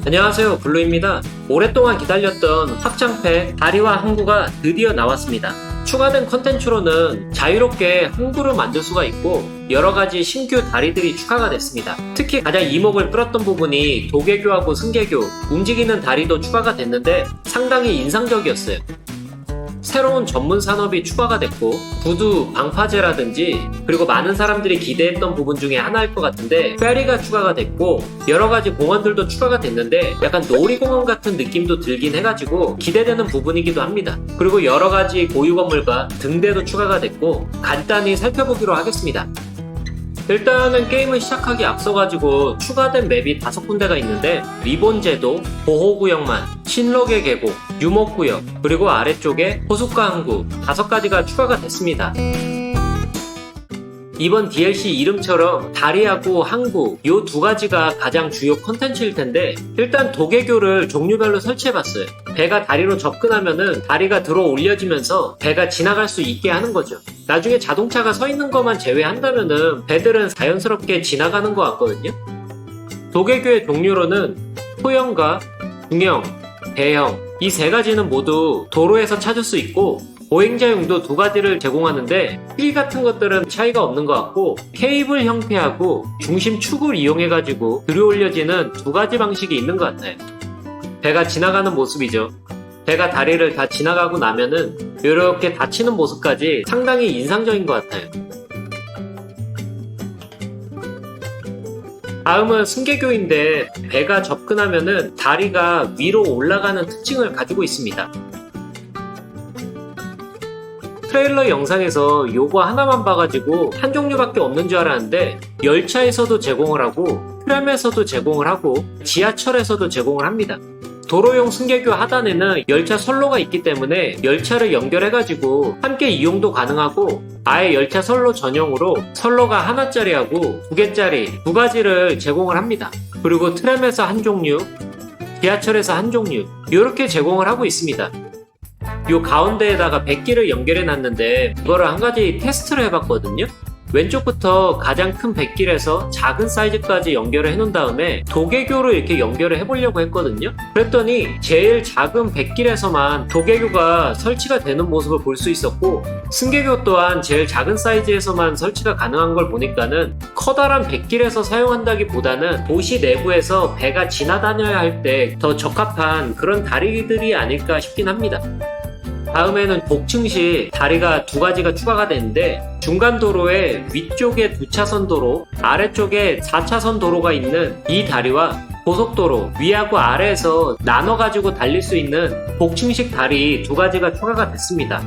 안녕하세요, 블루입니다. 오랫동안 기다렸던 확장팩 다리와 항구가 드디어 나왔습니다. 추가된 컨텐츠로는 자유롭게 항구를 만들 수가 있고 여러가지 신규 다리들이 추가가 됐습니다. 특히 가장 이목을 끌었던 부분이 도개교하고 승개교, 움직이는 다리도 추가가 됐는데 상당히 인상적이었어요. 새로운 전문 산업이 추가가 됐고 구두, 방파제라든지 그리고 많은 사람들이 기대했던 부분 중에 하나일 것 같은데 페리가 추가가 됐고 여러가지 공원들도 추가가 됐는데 약간 놀이공원 같은 느낌도 들긴 해가지고 기대되는 부분이기도 합니다. 그리고 여러가지 고유 건물과 등대도 추가가 됐고 간단히 살펴보기로 하겠습니다. 일단은 게임을 시작하기 앞서가지고 추가된 맵이 5군데가 있는데 리본 제도, 보호구역만, 신록의 계곡, 유목구역, 그리고 아래쪽에 호숫가 항구 5가지가 추가가 됐습니다. 이번 DLC 이름처럼 다리하고 항구 이 2가지가 가장 주요 컨텐츠일 텐데 일단 도개교를 종류별로 설치해봤어요. 배가 다리로 접근하면은 다리가 들어 올려지면서 배가 지나갈 수 있게 하는 거죠. 나중에 자동차가 서 있는 것만 제외한다면은 배들은 자연스럽게 지나가는 것 같거든요. 도개교의 종류로는 소형과 중형, 대형 이 3가지는 모두 도로에서 찾을 수 있고 보행자용도 2가지를 제공하는데 휠 같은 것들은 차이가 없는 것 같고 케이블 형태하고 중심 축을 이용해가지고 들어 올려지는 2가지 방식이 있는 것 같아요. 배가 지나가는 모습이죠. 배가 다리를 다 지나가고 나면은 이렇게 닫히는 모습까지 상당히 인상적인 것 같아요. 다음은 승개교인데 배가 접근하면은 다리가 위로 올라가는 특징을 가지고 있습니다. 트레일러 영상에서 요거 하나만 봐가지고 한 종류밖에 없는 줄 알았는데 열차에서도 제공을 하고 트램에서도 제공을 하고 지하철에서도 제공을 합니다. 도로용 승개교 하단에는 열차 선로가 있기 때문에 열차를 연결해가지고 함께 이용도 가능하고 아예 열차 선로 전용으로 선로가 하나짜리하고 2개짜리 2가지를 제공을 합니다. 그리고 트램에서 한 종류, 지하철에서 한 종류 이렇게 제공을 하고 있습니다. 요 가운데에다가 백기를 연결해 놨는데 그거를 한 가지 테스트를 해봤거든요. 왼쪽부터 가장 큰 백길에서 작은 사이즈까지 연결을 해놓은 다음에 도개교로 이렇게 연결을 해보려고 했거든요. 그랬더니 제일 작은 백길에서만 도개교가 설치가 되는 모습을 볼 수 있었고 승개교 또한 제일 작은 사이즈에서만 설치가 가능한 걸 보니까는 커다란 백길에서 사용한다기보다는 도시 내부에서 배가 지나다녀야 할 때 더 적합한 그런 다리들이 아닐까 싶긴 합니다. 다음에는 복층 시 다리가 2가지가 추가가 되는데 중간 도로에 위쪽에 2차선 도로, 아래쪽에 4차선 도로가 있는 이 다리와 고속도로 위하고 아래에서 나눠가지고 달릴 수 있는 복층식 다리 2가지가 추가가 됐습니다.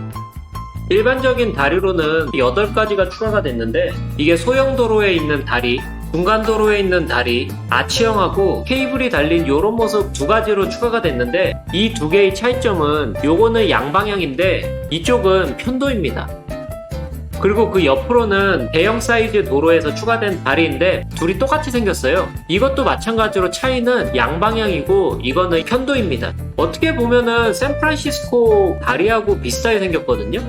일반적인 다리로는 8가지가 추가가 됐는데 이게 소형 도로에 있는 다리, 중간 도로에 있는 다리, 아치형하고 케이블이 달린 이런 모습 2가지로 추가가 됐는데 이 2개의 차이점은 요거는 양방향인데 이쪽은 편도입니다. 그리고 그 옆으로는 대형 사이즈 도로에서 추가된 다리인데 둘이 똑같이 생겼어요. 이것도 마찬가지로 차이는 양방향이고 이거는 편도입니다. 어떻게 보면은 샌프란시스코 다리하고 비슷하게 생겼거든요.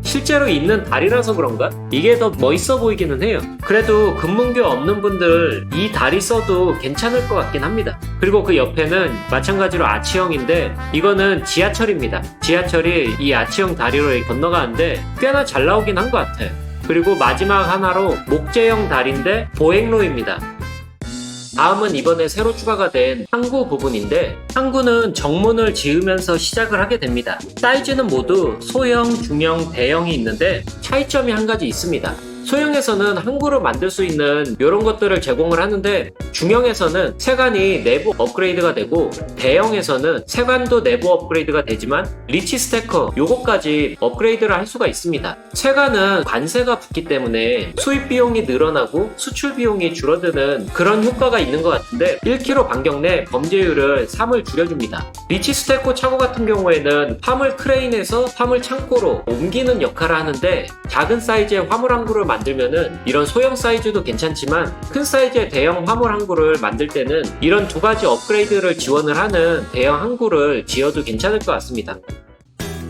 실제로 있는 다리라서 그런가? 이게 더 멋있어 보이기는 해요. 그래도 금문교 없는 분들 이 다리 써도 괜찮을 것 같긴 합니다. 그리고 그 옆에는 마찬가지로 아치형인데 이거는 지하철입니다. 지하철이 이 아치형 다리로 건너가는데 꽤나 잘 나오긴 한 것 같아요. 그리고 마지막 하나로 목재형 다리인데 보행로입니다. 다음은 이번에 새로 추가가 된 항구 부분인데 항구는 정문을 지으면서 시작을 하게 됩니다. 사이즈는 모두 소형, 중형, 대형이 있는데 차이점이 한 가지 있습니다. 소형에서는 항구를 만들 수 있는 이런 것들을 제공을 하는데 중형에서는 세관이 내부 업그레이드가 되고 대형에서는 세관도 내부 업그레이드가 되지만 리치 스태커 요거까지 업그레이드를 할 수가 있습니다. 세관은 관세가 붙기 때문에 수입 비용이 늘어나고 수출 비용이 줄어드는 그런 효과가 있는 것 같은데 1km 반경 내 범죄율을 3을 줄여줍니다. 리치 스태커 차고 같은 경우에는 화물 크레인에서 화물 창고로 옮기는 역할을 하는데 작은 사이즈의 화물 항구를 만들면은 이런 소형 사이즈도 괜찮지만 큰 사이즈의 대형 화물 항구를 만들 때는 이런 2가지 업그레이드를 지원을 하는 대형 항구를 지어도 괜찮을 것 같습니다.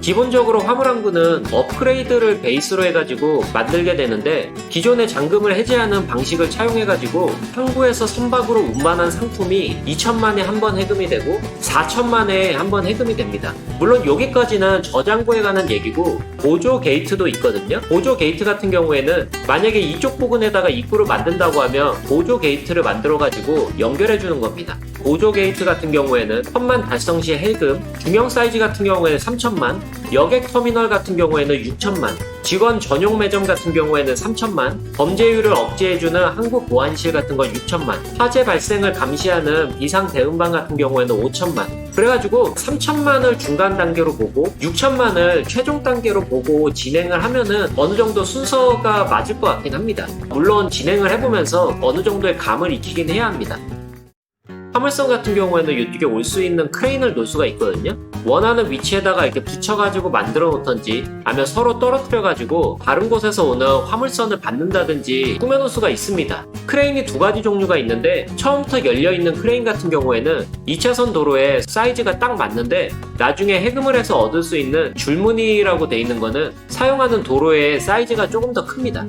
기본적으로 화물항구는 업그레이드를 베이스로 해가지고 만들게 되는데 기존의 잔금을 해제하는 방식을 차용해가지고 항구에서 선박으로 운반한 상품이 2천만에 한 번 해금이 되고 4천만에 한 번 해금이 됩니다. 물론 여기까지는 저장고에 관한 얘기고 보조 게이트도 있거든요. 보조 게이트 같은 경우에는 만약에 이쪽 부근에다가 입구를 만든다고 하면 보조 게이트를 만들어가지고 연결해 주는 겁니다. 보조 게이트 같은 경우에는 천만 달성 시 해금, 중형 사이즈 같은 경우에는 3천만, 여객 터미널 같은 경우에는 6천만, 직원 전용 매점 같은 경우에는 3천만, 범죄율을 억제해주는 항구 보안실 같은 건 6천만, 화재 발생을 감시하는 비상 대응반 같은 경우에는 5천만. 그래가지고 3천만을 중간 단계로 보고 6천만을 최종 단계로 보고 진행을 하면은 어느 정도 순서가 맞을 것 같긴 합니다. 물론 진행을 해보면서 어느 정도의 감을 익히긴 해야 합니다. 화물선 같은 경우에는 이쪽에 올 수 있는 크레인을 놓을 수가 있거든요. 원하는 위치에다가 이렇게 붙여가지고 만들어 놓던지 아니면 서로 떨어뜨려가지고 다른 곳에서 오는 화물선을 받는다든지 꾸며놓을 수가 있습니다. 크레인이 두 가지 종류가 있는데 처음부터 열려있는 크레인 같은 경우에는 2차선 도로에 사이즈가 딱 맞는데 나중에 해금을 해서 얻을 수 있는 줄무늬라고 돼 있는 거는 사용하는 도로의 사이즈가 조금 더 큽니다.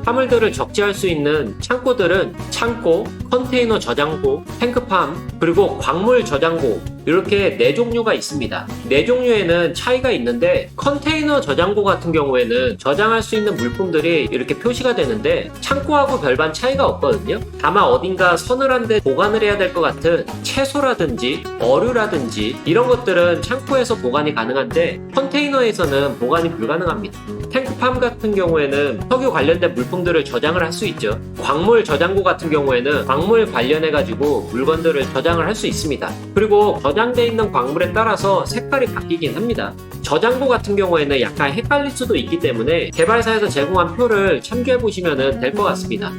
화물들을 적재할 수 있는 창고들은 창고, 컨테이너 저장고, 탱크팜, 그리고 광물 저장고 이렇게 4종류가 있습니다. 4종류에는 차이가 있는데 컨테이너 저장고 같은 경우에는 저장할 수 있는 물품들이 이렇게 표시가 되는데 창고하고 별반 차이가 없거든요. 다만 어딘가 서늘한데 보관을 해야 될 것 같은 채소라든지 어류라든지 이런 것들은 창고에서 보관이 가능한데 컨테이너에서는 보관이 불가능합니다. 탱크팜 같은 경우에는 석유 관련된 물품들을 저장을 할 수 있죠. 광물 저장고 같은 경우에는 광물 관련해가지고 물건들을 저장을 할 수 있습니다. 그리고 저장되어 있는 광물에 따라서 색깔이 바뀌긴 합니다. 저장고 같은 경우에는 약간 헷갈릴 수도 있기 때문에 개발사에서 제공한 표를 참조해 보시면 될 것 같습니다.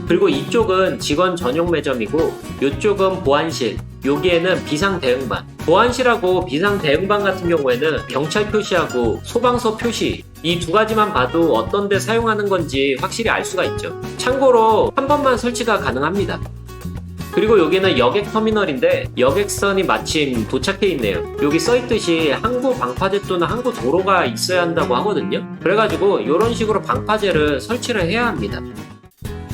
그리고 이쪽은 직원 전용 매점이고 이쪽은 보안실, 여기에는 비상대응반. 보안실하고 비상대응반 같은 경우에는 경찰 표시하고 소방서 표시 이 두 가지만 봐도 어떤 데 사용하는 건지 확실히 알 수가 있죠. 참고로 한 번만 설치가 가능합니다. 그리고 여기는 여객 터미널인데 여객선이 마침 도착해 있네요. 여기 써있듯이 항구 방파제 또는 항구 도로가 있어야 한다고 하거든요. 그래가지고 이런 식으로 방파제를 설치를 해야 합니다.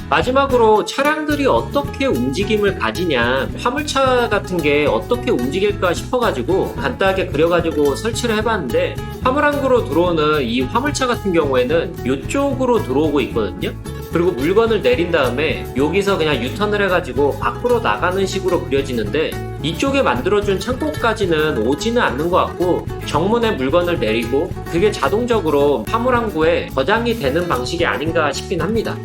마지막으로 차량들이 어떻게 움직임을 가지냐, 화물차 같은 게 어떻게 움직일까 싶어가지고 간단하게 그려가지고 설치를 해봤는데 화물항구로 들어오는 이 화물차 같은 경우에는 이쪽으로 들어오고 있거든요. 그리고 물건을 내린 다음에 여기서 그냥 유턴을 해가지고 밖으로 나가는 식으로 그려지는데 이쪽에 만들어준 창고까지는 오지는 않는 것 같고 정문에 물건을 내리고 그게 자동적으로 화물항구에 저장이 되는 방식이 아닌가 싶긴 합니다.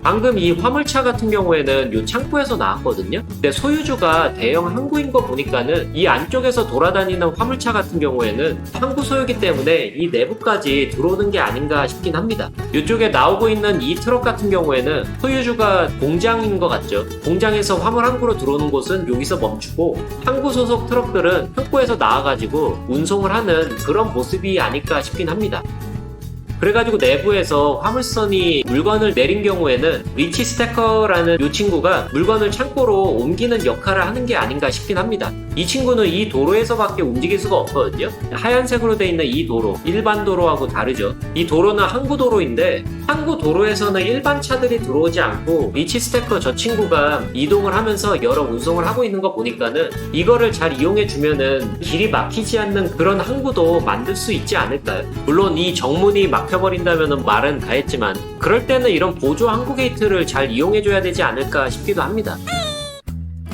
방금 이 화물차 같은 경우에는 이 창고에서 나왔거든요. 근데 소유주가 대형 항구인 거 보니까는 이 안쪽에서 돌아다니는 화물차 같은 경우에는 항구 소유기 때문에 이 내부까지 들어오는 게 아닌가 싶긴 합니다. 이쪽에 나오고 있는 이 트럭 같은 경우에는 소유주가 공장인 것 같죠. 공장에서 화물 항구로 들어오는 곳은 여기서 멈추고 항구 소속 트럭들은 항구에서 나와가지고 운송을 하는 그런 모습이 아닐까 싶긴 합니다. 그래가지고 내부에서 화물선이 물건을 내린 경우에는 리치 스태커라는 이 친구가 물건을 창고로 옮기는 역할을 하는 게 아닌가 싶긴 합니다. 이 친구는 이 도로에서밖에 움직일 수가 없거든요. 하얀색으로 되어 있는 이 도로, 일반 도로하고 다르죠. 이 도로는 항구 도로인데 항구 도로에서는 일반 차들이 들어오지 않고 리치 스태커 저 친구가 이동을 하면서 여러 운송을 하고 있는 거 보니까는 이거를 잘 이용해 주면은 길이 막히지 않는 그런 항구도 만들 수 있지 않을까요? 물론 이 정문이 막혀버린다면은 말은 다 했지만 그럴 때는 이런 보조 항구 게이트를 잘 이용해 줘야 되지 않을까 싶기도 합니다.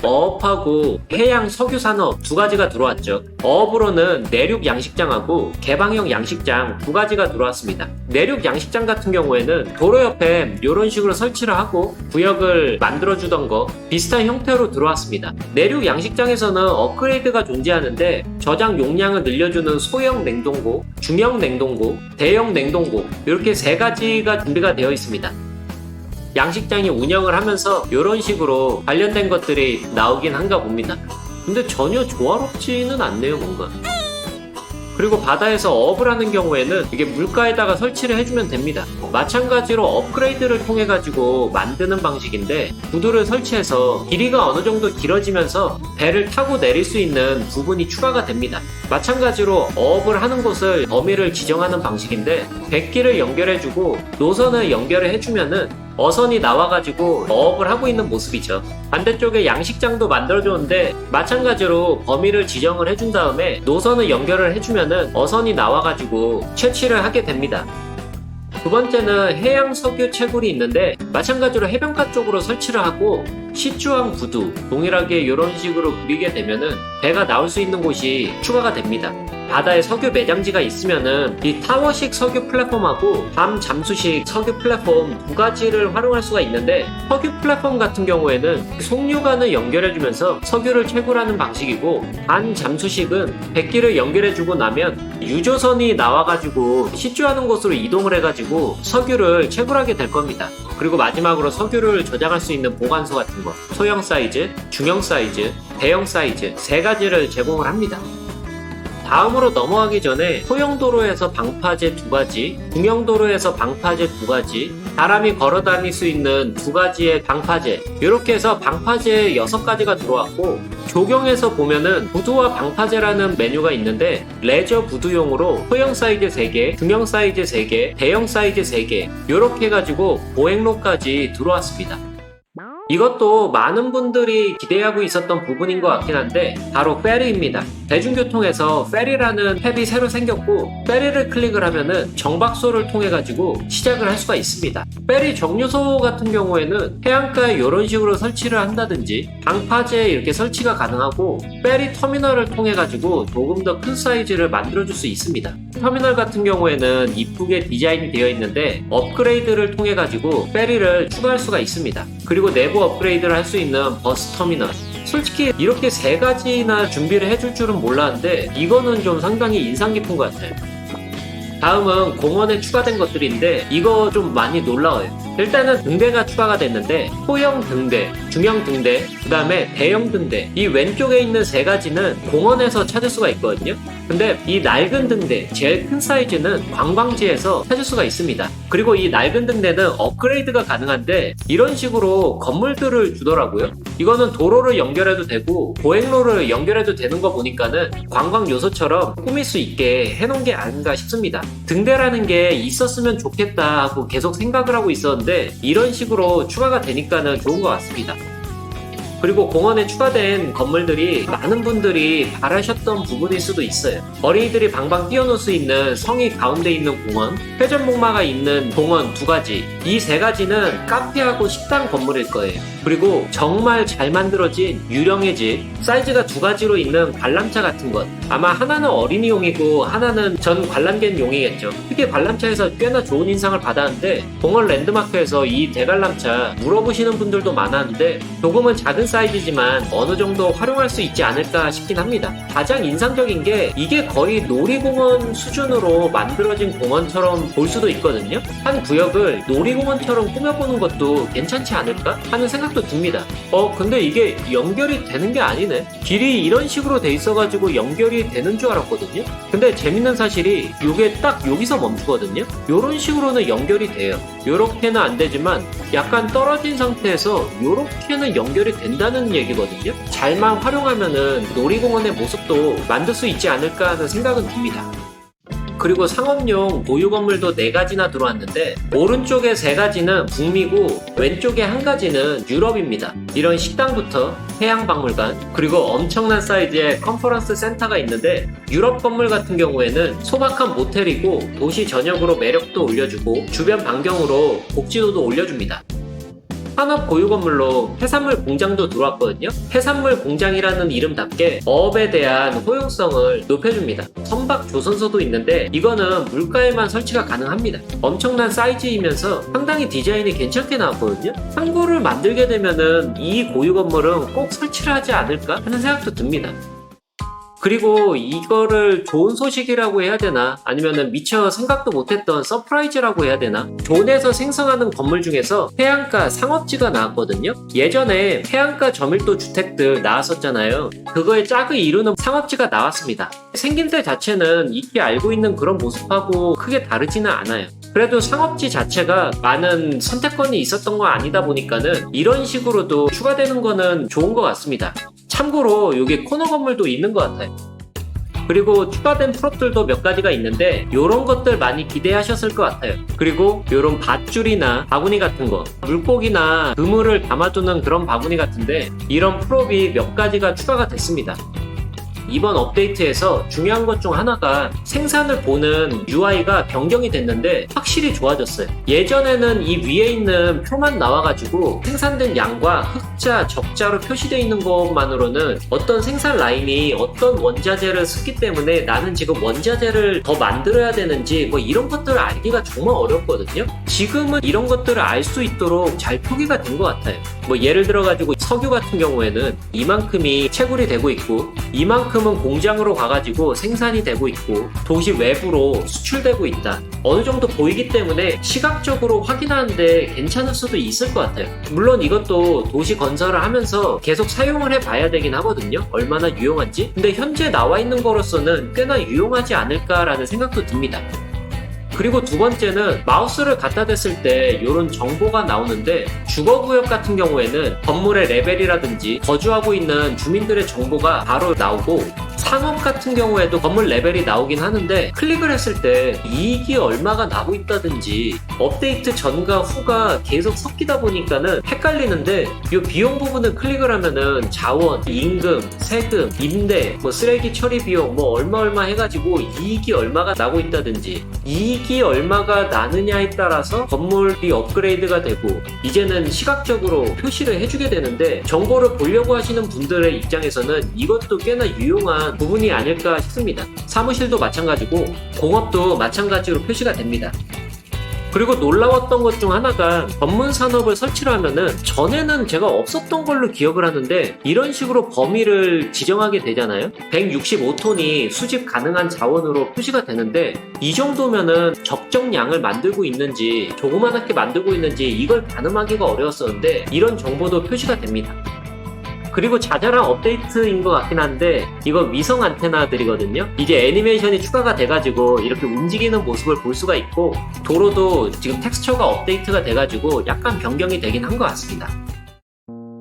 어업하고 해양 석유 산업 두 가지가 들어왔죠. 어업으로는 내륙 양식장하고 개방형 양식장 두 가지가 들어왔습니다. 내륙 양식장 같은 경우에는 도로 옆에 이런 식으로 설치를 하고 구역을 만들어주던 거 비슷한 형태로 들어왔습니다. 내륙 양식장에서는 업그레이드가 존재하는데 저장 용량을 늘려주는 소형 냉동고, 중형 냉동고, 대형 냉동고 이렇게 세 가지가 준비가 되어 있습니다. 양식장이 운영을 하면서 이런 식으로 관련된 것들이 나오긴 한가 봅니다. 근데 전혀 조화롭지는 않네요, 뭔가. 그리고 바다에서 어업을 하는 경우에는 이게 물가에다가 설치를 해주면 됩니다. 마찬가지로 업그레이드를 통해 가지고 만드는 방식인데 구두를 설치해서 길이가 어느 정도 길어지면서 배를 타고 내릴 수 있는 부분이 추가가 됩니다. 마찬가지로 어업을 하는 곳을 범위를 지정하는 방식인데 백기를 연결해주고 노선을 연결을 해주면은 어선이 나와가지고 어업을 하고 있는 모습이죠. 반대쪽에 양식장도 만들어줬는데 마찬가지로 범위를 지정을 해준 다음에 노선을 연결을 해주면은 어선이 나와가지고 채취를 하게 됩니다. 두 번째는 해양 석유 채굴이 있는데 마찬가지로 해변가 쪽으로 설치를 하고 시추항 부두 동일하게 이런 식으로 그리게 되면은 배가 나올 수 있는 곳이 추가가 됩니다. 바다에 석유 매장지가 있으면은 이 타워식 석유 플랫폼하고 밤 잠수식 석유 플랫폼 두 가지를 활용할 수가 있는데 석유 플랫폼 같은 경우에는 송유관을 연결해주면서 석유를 채굴하는 방식이고 반 잠수식은 백기를 연결해주고 나면 유조선이 나와가지고 시추하는 곳으로 이동을 해가지고 석유를 채굴하게 될 겁니다. 그리고 마지막으로 석유를 저장할 수 있는 보관소 같은 거 소형 사이즈, 중형 사이즈, 대형 사이즈 세 가지를 제공을 합니다. 다음으로 넘어가기 전에 소형도로에서 방파제 2가지, 중형도로에서 방파제 2가지, 사람이 걸어 다닐 수 있는 2가지의 방파제 이렇게 해서 방파제 6가지가 들어왔고 조경에서 보면은 부두와 방파제라는 메뉴가 있는데 레저 부두용으로 소형 사이즈 3개, 중형 사이즈 3개, 대형 사이즈 3개 이렇게 해가지고 보행로까지 들어왔습니다. 이것도 많은 분들이 기대하고 있었던 부분인 것 같긴 한데 바로 페리입니다. 대중교통에서 페리라는 탭이 새로 생겼고 페리를 클릭을 하면은 정박소를 통해 가지고 시작을 할 수가 있습니다. 페리 정류소 같은 경우에는 해안가에 이런 식으로 설치를 한다든지 방파제에 이렇게 설치가 가능하고 페리 터미널을 통해 가지고 조금 더 큰 사이즈를 만들어 줄 수 있습니다. 터미널 같은 경우에는 이쁘게 디자인이 되어 있는데 업그레이드를 통해 가지고 페리를 추가할 수가 있습니다. 그리고 내부 업그레이드를 할 수 있는 버스 터미널 솔직히 이렇게 3가지나 준비를 해줄 줄은 몰랐는데 이거는 좀 상당히 인상 깊은 것 같아요. 다음은 공원에 추가된 것들인데 이거 좀 많이 놀라워요. 일단은 등대가 추가가 됐는데 소형 등대, 중형 등대, 그 다음에 대형 등대 이 왼쪽에 있는 3가지는 공원에서 찾을 수가 있거든요. 근데 이 낡은 등대, 제일 큰 사이즈는 관광지에서 찾을 수가 있습니다. 그리고 이 낡은 등대는 업그레이드가 가능한데 이런 식으로 건물들을 주더라고요. 이거는 도로를 연결해도 되고 보행로를 연결해도 되는 거 보니까는 관광 요소처럼 꾸밀 수 있게 해놓은 게 아닌가 싶습니다. 등대라는 게 있었으면 좋겠다 하고 계속 생각을 하고 있었는데 이런 식으로 추가가 되니까는 좋은 것 같습니다. 그리고 공원에 추가된 건물들이 많은 분들이 바라셨던 부분일 수도 있어요. 어린이들이 방방 뛰어놀 수 있는 성이 가운데 있는 공원, 회전목마가 있는 공원 2가지 이 3가지는 카페하고 식당 건물일 거예요. 그리고 정말 잘 만들어진 유령의 집, 사이즈가 2가지로 있는 관람차 같은 것 아마 하나는 어린이용이고 하나는 전 관람객용이겠죠. 특히 관람차에서 꽤나 좋은 인상을 받았는데 공원 랜드마크에서 이 대관람차 물어보시는 분들도 많았는데 조금은 작은 사이즈지만 어느 정도 활용할 수 있지 않을까 싶긴 합니다. 가장 인상적인 게 이게 거의 놀이공원 수준으로 만들어진 공원처럼 볼 수도 있거든요. 한 구역을 놀이공원처럼 꾸며보는 것도 괜찮지 않을까 하는 생각도 듭니다. 근데 이게 연결이 되는 게 아니네. 길이 이런 식으로 돼 있어가지고 연결이 되는 줄 알았거든요. 근데 재밌는 사실이 이게 딱 여기서 멈추거든요. 이런 식으로는 연결이 돼요. 요렇게는 안 되지만 약간 떨어진 상태에서 요렇게는 연결이 된다는 얘기거든요. 잘만 활용하면은 놀이공원의 모습도 만들 수 있지 않을까 하는 생각은 듭니다. 그리고 상업용 보유 건물도 4가지나 들어왔는데 오른쪽에 3가지는 북미고 왼쪽에 1가지는 유럽입니다. 이런 식당부터 해양박물관 그리고 엄청난 사이즈의 컨퍼런스 센터가 있는데 유럽 건물 같은 경우에는 소박한 모텔이고 도시 전역으로 매력도 올려주고 주변 반경으로 복지도도 올려줍니다. 산업 고유 건물로 해산물 공장도 들어왔거든요. 해산물 공장이라는 이름답게 어업에 대한 호용성을 높여줍니다. 선박 조선소도 있는데 이거는 물가에만 설치가 가능합니다. 엄청난 사이즈이면서 상당히 디자인이 괜찮게 나왔거든요. 항구를 만들게 되면은 이 고유 건물은 꼭 설치를 하지 않을까 하는 생각도 듭니다. 그리고 이거를 좋은 소식이라고 해야 되나 아니면은 미처 생각도 못했던 서프라이즈라고 해야 되나, 존에서 생성하는 건물 중에서 해안가 상업지가 나왔거든요. 예전에 해안가 저밀도 주택들 나왔었잖아요. 그거의 짝을 이루는 상업지가 나왔습니다. 생김새 자체는 익히 알고 있는 그런 모습하고 크게 다르지는 않아요. 그래도 상업지 자체가 많은 선택권이 있었던 거 아니다 보니까는 이런 식으로도 추가되는 거는 좋은 것 같습니다. 참고로 여기 코너 건물도 있는 것 같아요. 그리고 추가된 프롭들도 몇 가지가 있는데 이런 것들 많이 기대하셨을 것 같아요. 그리고 이런 밧줄이나 바구니 같은 거, 물고기나 그물을 담아두는 그런 바구니 같은데 이런 프롭이 몇 가지가 추가가 됐습니다. 이번 업데이트에서 중요한 것 중 하나가 생산을 보는 UI가 변경이 됐는데 확실히 좋아졌어요. 예전에는 이 위에 있는 표만 나와가지고 생산된 양과 흑자, 적자로 표시되어 있는 것만으로는 어떤 생산 라인이 어떤 원자재를 쓰기 때문에 나는 지금 원자재를 더 만들어야 되는지 뭐 이런 것들을 알기가 정말 어렵거든요. 지금은 이런 것들을 알 수 있도록 잘 표기가 된 것 같아요. 뭐 예를 들어가지고 석유 같은 경우에는 이만큼이 채굴이 되고 있고 이만큼은 공장으로 가가지고 생산이 되고 있고 도시 외부로 수출되고 있다. 어느 정도 보이기 때문에 시각적으로 확인하는데 괜찮을 수도 있을 것 같아요. 물론 이것도 도시 건설을 하면서 계속 사용을 해봐야 되긴 하거든요. 얼마나 유용한지. 근데 현재 나와 있는 거로서는 꽤나 유용하지 않을까라는 생각도 듭니다. 그리고 두 번째는 마우스를 갖다 댔을 때 이런 정보가 나오는데 주거구역 같은 경우에는 건물의 레벨이라든지 거주하고 있는 주민들의 정보가 바로 나오고 상업 같은 경우에도 건물 레벨이 나오긴 하는데 클릭을 했을 때 이익이 얼마가 나고 있다든지 업데이트 전과 후가 계속 섞이다 보니까는 헷갈리는데 이 비용 부분을 클릭을 하면은 자원, 임금, 세금, 임대, 뭐 쓰레기 처리 비용 뭐 얼마 해가지고 이익이 얼마가 나고 있다든지 이익이 얼마가 나느냐에 따라서 건물이 업그레이드가 되고 이제는 시각적으로 표시를 해주게 되는데 정보를 보려고 하시는 분들의 입장에서는 이것도 꽤나 유용한 부분이 아닐까 싶습니다. 사무실도 마찬가지고 공업도 마찬가지로 표시가 됩니다. 그리고 놀라웠던 것 중 하나가 전문 산업을 설치를 하면은 전에는 제가 없었던 걸로 기억을 하는데 이런 식으로 범위를 지정하게 되잖아요. 165톤이 수집 가능한 자원으로 표시가 되는데 이 정도면은 적정량을 만들고 있는지 조그맣게 만들고 있는지 이걸 가늠하기가 어려웠었는데 이런 정보도 표시가 됩니다. 그리고 자잘한 업데이트인 것 같긴 한데 이거 위성 안테나들이거든요. 이제 애니메이션이 추가가 돼가지고 이렇게 움직이는 모습을 볼 수가 있고 도로도 지금 텍스처가 업데이트가 돼가지고 약간 변경이 되긴 한 것 같습니다.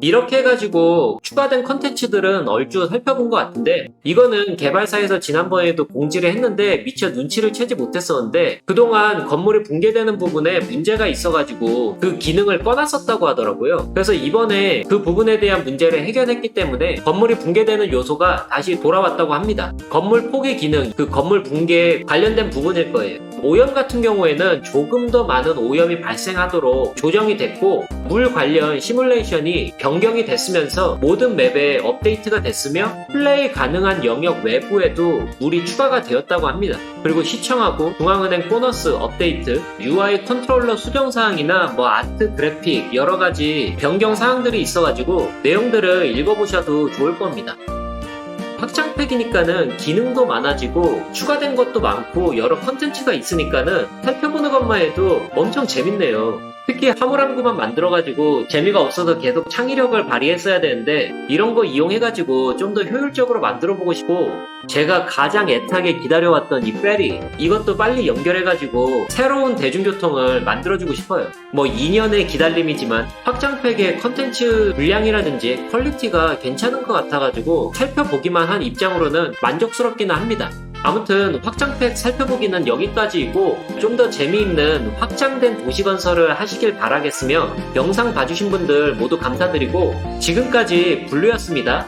이렇게 해가지고 추가된 컨텐츠들은 얼추 살펴본 것 같은데 이거는 개발사에서 지난번에도 공지를 했는데 미처 눈치를 채지 못했었는데 그동안 건물이 붕괴되는 부분에 문제가 있어가지고 그 기능을 꺼놨었다고 하더라고요. 그래서 이번에 그 부분에 대한 문제를 해결했기 때문에 건물이 붕괴되는 요소가 다시 돌아왔다고 합니다. 건물 포기 기능, 그 건물 붕괴에 관련된 부분일 거예요. 오염 같은 경우에는 조금 더 많은 오염이 발생하도록 조정이 됐고 물 관련 시뮬레이션이 변경이 됐으면서 모든 맵에 업데이트가 됐으며 플레이 가능한 영역 외부에도 물이 추가가 되었다고 합니다. 그리고 시청하고 중앙은행 보너스 업데이트, UI 컨트롤러 수정사항이나 뭐 아트, 그래픽 여러가지 변경 사항들이 있어가지고 내용들을 읽어보셔도 좋을 겁니다. 확장팩이니까는 기능도 많아지고 추가된 것도 많고 여러 컨텐츠가 있으니까는 살펴보는 것만 해도 엄청 재밌네요. 특히 화물함구만 만들어가지고 재미가 없어서 계속 창의력을 발휘했어야 되는데 이런 거 이용해가지고 좀 더 효율적으로 만들어보고 싶고 제가 가장 애타게 기다려왔던 이 페리 이것도 빨리 연결해가지고 새로운 대중교통을 만들어주고 싶어요. 뭐 2년의 기다림이지만 확장팩의 컨텐츠 분량이라든지 퀄리티가 괜찮은 것 같아가지고 살펴보기만 한 입장으로는 만족스럽기는 합니다. 아무튼 확장팩 살펴보기는 여기까지이고 좀 더 재미있는 확장된 도시건설을 하시길 바라겠으며 영상 봐주신 분들 모두 감사드리고 지금까지 블루였습니다.